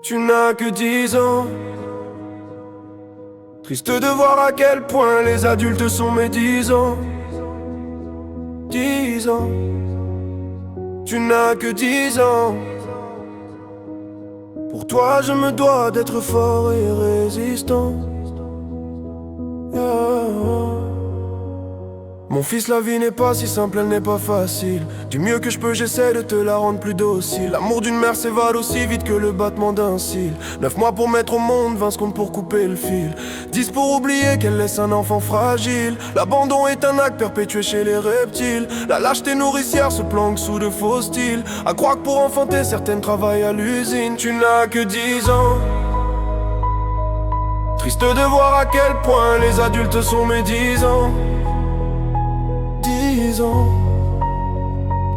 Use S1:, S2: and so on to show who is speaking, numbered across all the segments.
S1: Tu n'as que 10 ans. Triste de voir à quel point les adultes sont médisants. 10 ans. Tu n'as que 10 ans. Pour toi je me dois d'être fort et résistant. Mon fils, la vie n'est pas si simple, elle n'est pas facile. Du mieux que je peux, j'essaie de te la rendre plus docile. L'amour d'une mère s'évade aussi vite que le battement d'un cil. 9 mois pour mettre au monde, 20 secondes pour couper le fil. 10 pour oublier qu'elle laisse un enfant fragile. L'abandon est un acte perpétué chez les reptiles. La lâcheté nourricière se planque sous de faux styles. À croire que pour enfanter, certaines travaillent à l'usine. Tu n'as que 10 ans. Triste de voir à quel point les adultes sont médisants. 10 ans.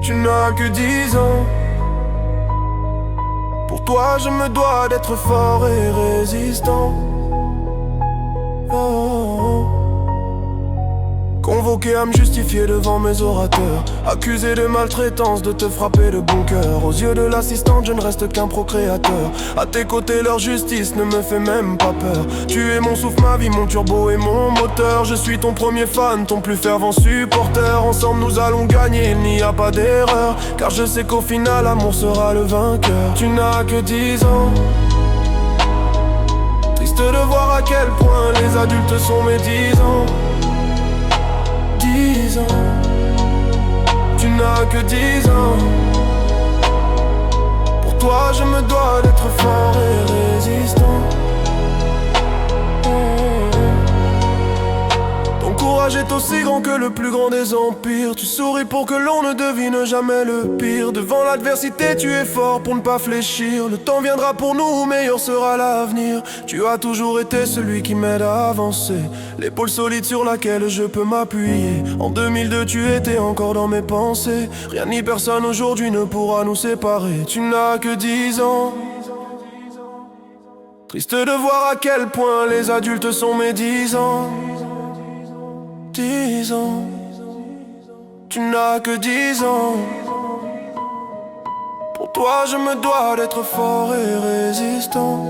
S1: Tu n'as que 10 ans. Pour toi je me dois d'être fort et résistant. Oh. Convoqué à me justifier devant mes orateurs, accusé de maltraitance, de te frapper de bon cœur. Aux yeux de l'assistante je ne reste qu'un procréateur. À tes côtés leur justice ne me fait même pas peur. Tu es mon souffle, ma vie, mon turbo et mon moteur. Je suis ton premier fan, ton plus fervent supporter. Ensemble nous allons gagner, il n'y a pas d'erreur. Car je sais qu'au final l'amour sera le vainqueur. Tu n'as que 10 ans. Triste de voir à quel point les adultes sont médisants. 10 ans. Tu n'as que 10 ans. Pour toi je me dois d'être fort et résistant. Ton courage est aussi grand que le plus grand des empires. Tu souris pour que l'on ne devine jamais le pire. Devant l'adversité tu es fort pour ne pas fléchir. Le temps viendra pour nous, meilleur sera l'avenir. Tu as toujours été celui qui m'aide à avancer, l'épaule solide sur laquelle je peux m'appuyer. En 2002 tu étais encore dans mes pensées. Rien ni personne aujourd'hui ne pourra nous séparer. Tu n'as que 10 ans. Triste de voir à quel point les adultes sont médisants. 10 ans. Tu n'as que 10 ans. Pour toi je me dois d'être fort et résistant.